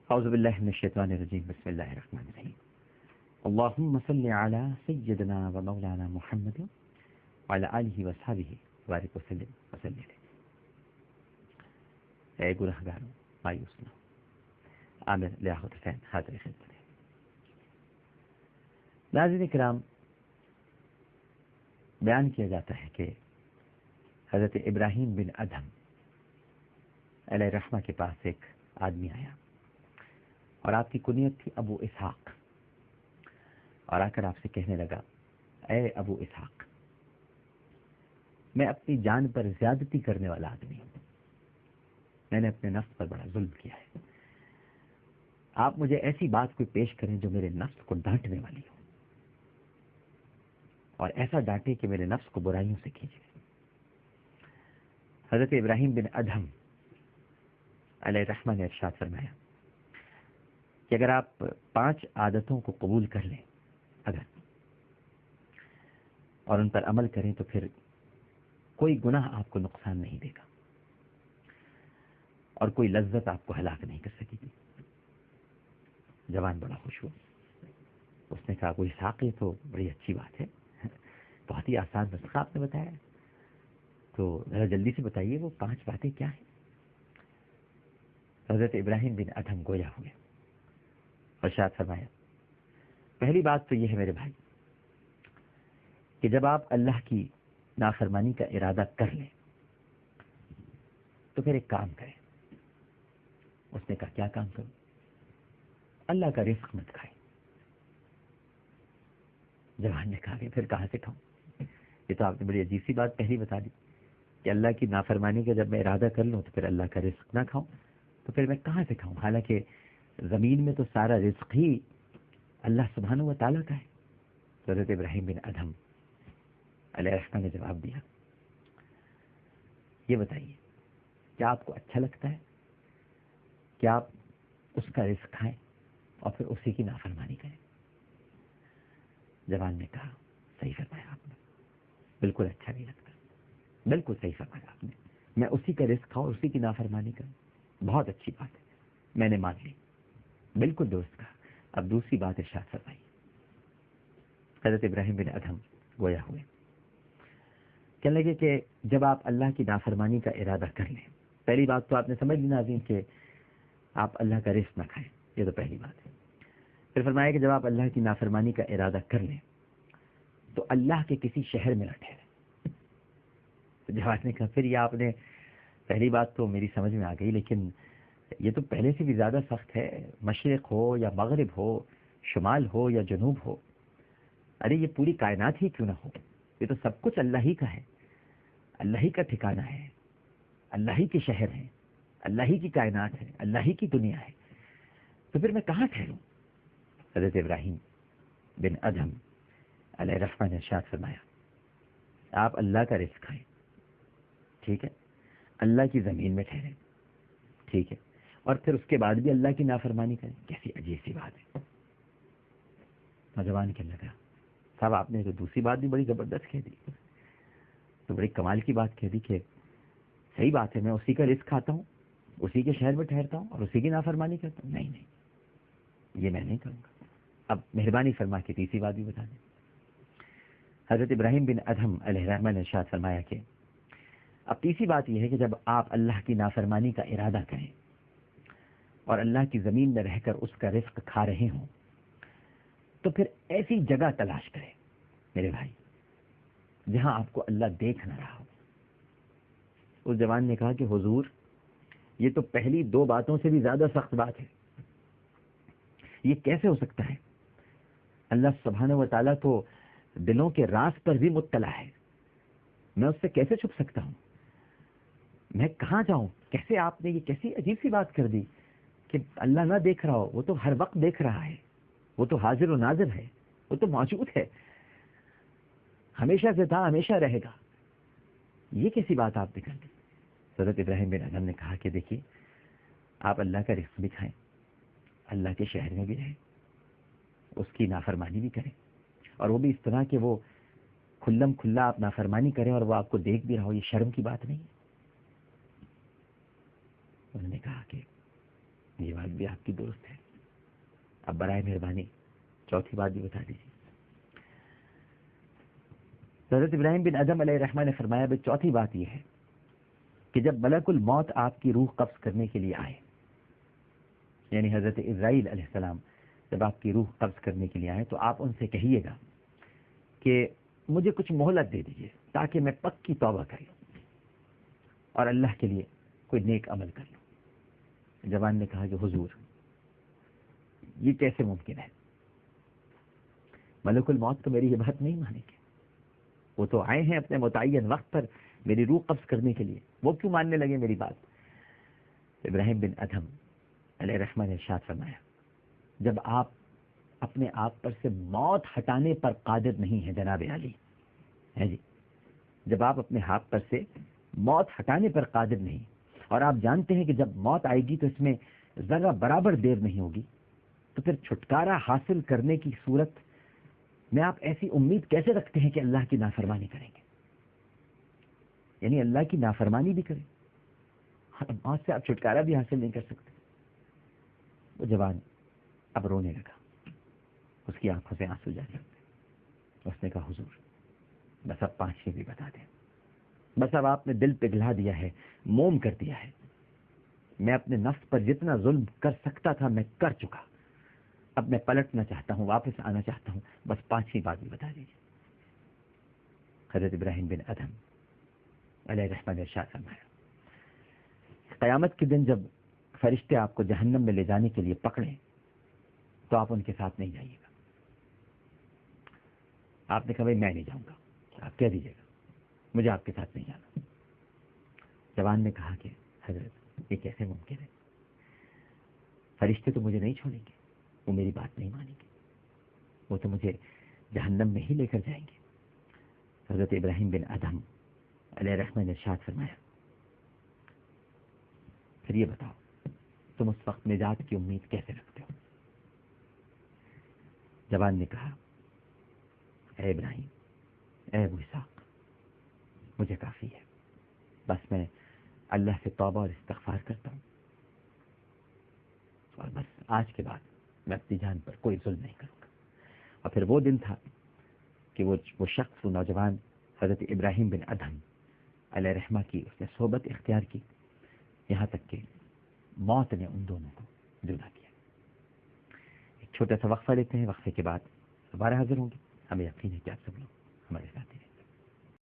اعوذ باللہ من الشیطان الرجیم بسم اللہ الرحمن الرحیم اللہم صلی علی سیدنا و مولانا محمد وعلی آلہ وصحبہ وبارک وسلم وسلم. اے گناہگاروں مایوس نہ ہو. عامر لیاقت حسین حاضر خدمت ہے. ناظرین کرام، بیان کیا جاتا ہے کہ حضرت ابراہیم بن ادھم علیہ الرحمہ کے پاس ایک آدمی آیا اور آپ کی کنیت تھی ابو اسحاق، اور آ کر آپ سے کہنے لگا اے ابو اسحاق، میں اپنی جان پر زیادتی کرنے والا آدمی ہوں، میں نے اپنے نفس پر بڑا ظلم کیا ہے. آپ مجھے ایسی بات کوئی پیش کریں جو میرے نفس کو ڈانٹنے والی ہو، اور ایسا ڈانٹے کہ میرے نفس کو برائیوں سے کھینچے. حضرت ابراہیم بن ادھم علیہ الرحمہ نے ارشاد فرمایا کہ اگر آپ 5 عادتوں کو قبول کر لیں اور ان پر عمل کریں تو پھر کوئی گناہ آپ کو نقصان نہیں دے گا اور کوئی لذت آپ کو ہلاک نہیں کر سکے گی. جوان بڑا خوش ہوا. اس نے کہا کوئی اسحاق، یہ تو بڑی اچھی بات ہے، بہت ہی آسان نسخہ آپ نے بتایا ہے، تو ذرا جلدی سے بتائیے وہ 5 باتیں کیا ہیں. حضرت ابراہیم بن ادھم گویا ہوئے اور ارشاد فرمایا پہلی بات تو یہ ہے میرے بھائی کہ جب آپ اللہ کی نافرمانی کا ارادہ کر لیں تو پھر ایک کام کریں. اس نے کہا کیا کام کروں؟ اللہ کا رزق مت کھائیں. جوان نے کہا کہ پھر کہاں سے کھاؤں؟ یہ تو آپ نے بڑی عجیب سی بات پہلی بتا دی کہ اللہ کی نافرمانی کا جب میں ارادہ کر لوں تو پھر اللہ کا رزق نہ کھاؤں، تو پھر میں کہاں سے کھاؤں؟ حالانکہ زمین میں تو سارا رزق ہی اللہ سبحانہ و تعالیٰ کا ہے. حضرت ابراہیم بن ادھم علیہ السلام نے جواب دیا یہ بتائیے کیا آپ کو اچھا لگتا ہے کہ آپ اس کا رزق کھائیں اور پھر اسی کی نافرمانی کریں؟ جوان نے کہا صحیح فرمایا آپ نے، بالکل اچھا نہیں لگتا، بالکل صحیح فرمایا آپ نے، میں اسی کا رزق کھاؤں اور اسی کی نافرمانی کروں، بہت اچھی بات ہے، میں نے مان لی، بالکل درست کہا. اب دوسری بات ارشاد فرمائی. حضرت ابراہیم بن ادھم گویا ہوئے، کہنے لگے کہ جب آپ اللہ کی نافرمانی کا ارادہ کر لیں، پہلی بات تو آپ نے سمجھ لی ناظرین کہ آپ اللہ کا رزق نہ کھائیں، یہ تو پہلی بات ہے. پھر فرمایا کہ جب آپ اللہ کی نافرمانی کا ارادہ کر لیں تو اللہ کے کسی شہر میں نہ ٹھہریں. جواب نے کہا پھر یہ آپ نے پہلی بات تو میری سمجھ میں آ گئی، لیکن یہ تو پہلے سے بھی زیادہ سخت ہے. مشرق ہو یا مغرب ہو، شمال ہو یا جنوب ہو، ارے یہ پوری کائنات ہی کیوں نہ ہو، یہ تو سب کچھ اللہ ہی کا ہے، اللہ ہی کا ٹھکانہ ہے، اللہ ہی کے شہر ہیں، اللہ ہی کی کائنات ہے، اللہ ہی کی دنیا ہے، تو پھر میں کہاں ٹھہروں؟ حضرت ابراہیم بن ادھم علیہ الرحمہ نے ارشاد فرمایا آپ اللہ کا رزق کھائیں، ٹھیک ہے، اللہ کی زمین میں ٹھہریں، ٹھیک ہے، اور پھر اس کے بعد بھی اللہ کی نافرمانی کریں. کیسی عجیب سی بات ہے. نوجوان کہنے لگا صاحب آپ نے تو دوسری بات بھی بڑی زبردست کہہ دی، تو بڑی کمال کی بات کہہ دی کہ صحیح بات ہے میں اسی کا رزق کھاتا ہوں، اسی کے شہر میں ٹھہرتا ہوں اور اسی کی نافرمانی کرتا ہوں. نہیں نہیں، یہ میں نہیں کروں گا. اب مہربانی فرما کے تیسری بات بھی بتا دیں. حضرت ابراہیم بن ادھم علیہ الرحمہ نے ارشاد فرمایا کہ اب تیسری بات یہ ہے کہ جب آپ اللہ کی نافرمانی کا ارادہ کریں اور اللہ کی زمین میں رہ کر اس کا رزق کھا رہے ہوں تو پھر ایسی جگہ تلاش کریں میرے بھائی جہاں آپ کو اللہ دیکھ نہ رہا ہو. اس جوان نے کہا کہ حضور یہ تو پہلی 2 باتوں سے بھی زیادہ سخت بات ہے، یہ کیسے ہو سکتا ہے؟ اللہ سبحانہ و تعالیٰ تو دلوں کے راز پر بھی مطلع ہے، میں اس سے کیسے چھپ سکتا ہوں؟ میں کہاں جاؤں؟ کیسے آپ نے یہ کیسی عجیب سی بات کر دی کہ اللہ نہ دیکھ رہا ہو؟ وہ تو ہر وقت دیکھ رہا ہے، وہ تو حاضر و ناظر ہے، وہ تو موجود ہے، ہمیشہ سے تھا، ہمیشہ رہے گا. یہ کیسی بات آپ نے کر دی؟ حضرت ابراہیم بن ادھم نے کہا کہ دیکھیے آپ اللہ کا رزق بھی کھائیں، اللہ کے شہر میں بھی رہیں، اس کی نافرمانی بھی کریں، اور وہ بھی اس طرح کہ وہ کھلم کھلا آپ نافرمانی کریں اور وہ آپ کو دیکھ بھی رہا ہو. یہ شرم کی بات نہیں ہے. انہوں نے کہا کہ یہ بات بھی آپ کی درست ہے. اب برائے مہربانی چوتھی بات بھی بتا دیجیے. حضرت ابراہیم بن ادھم علیہ الرحمہ نے فرمایا بھائی چوتھی بات یہ ہے کہ جب ملک الموت آپ کی روح قبض کرنے کے لیے آئے، یعنی حضرت اسرائیل علیہ السلام جب آپ کی روح قبض کرنے کے لیے آئے تو آپ ان سے کہیے گا کہ مجھے کچھ مہلت دے دیجیے تاکہ میں پکی توبہ کر لوں اور اللہ کے لیے کوئی نیک عمل کر لوں. جوان نے کہا کہ حضور یہ کیسے ممکن ہے؟ ملک الموت تو میری یہ بات نہیں مانیں گے. وہ تو آئے ہیں اپنے متعین وقت پر میری روح قبض کرنے کے لیے، وہ کیوں ماننے لگے میری بات؟ ابراہیم بن ادھم علیہ الرحمہ نے ارشاد فرمایا جب آپ اپنے آپ پر سے موت ہٹانے پر قادر نہیں ہیں جناب علی، ہے جی، جب آپ اپنے ہاتھ پر سے موت ہٹانے پر قادر نہیں اور آپ جانتے ہیں کہ جب موت آئے گی تو اس میں ذرہ برابر دیر نہیں ہوگی، تو پھر چھٹکارا حاصل کرنے کی صورت میں آپ ایسی امید کیسے رکھتے ہیں کہ اللہ کی نافرمانی کریں گے؟ یعنی اللہ کی نافرمانی بھی کریں اور موت سے آپ چھٹکارا بھی حاصل نہیں کر سکتے. وہ جوان اب رونے لگا، اس کی آنکھوں سے آنسو جانے لگے. اس نے کہا حضور بس اب 5 چیزیں بتا دیں، بس اب آپ نے دل پگھلا دیا ہے، موم کر دیا ہے. میں اپنے نفس پر جتنا ظلم کر سکتا تھا میں کر چکا، اب میں پلٹنا چاہتا ہوں، واپس آنا چاہتا ہوں، بس 5 بات بھی بتا دیجیے. حضرت ابراہیم بن ادھم علیہ الرحمہ نے ارشاد فرمایا قیامت کے دن جب فرشتے آپ کو جہنم میں لے جانے کے لیے پکڑیں تو آپ ان کے ساتھ نہیں جائیے گا. آپ نے کہا بھائی میں نہیں جاؤں گا، آپ کہہ دیجیے گا مجھے آپ کے ساتھ نہیں جانا. جوان نے کہا کہ حضرت یہ کیسے ممکن ہے؟ فرشتے تو مجھے نہیں چھوڑیں گے، وہ میری بات نہیں مانیں گے، وہ تو مجھے جہنم میں ہی لے کر جائیں گے. حضرت ابراہیم بن ادھم علیہ الرحمہ نے ارشاد فرمایا پھر یہ بتاؤ تم اس وقت نجات کی امید کیسے رکھتے ہو؟ جوان نے کہا اے ابراہیم، اے ابو اسحاق، مجھے کافی ہے، بس میں اللہ سے توبہ اور استغفار کرتا ہوں اور بس آج کے بعد میں اپنی جان پر کوئی ظلم نہیں کروں گا. اور پھر وہ دن تھا کہ وہ شخص، وہ نوجوان حضرت ابراہیم بن ادھم علیہ الرحمہ کی اس نے صحبت اختیار کی، یہاں تک کہ موت نے ان دونوں کو جدا کیا. ایک چھوٹا سا وقفہ لیتے ہیں، وقفے کے بعد دوبارہ حاضر ہوں گے. ہمیں یقین ہے کہ آپ سب لوگ ہمارے ساتھ ہیں.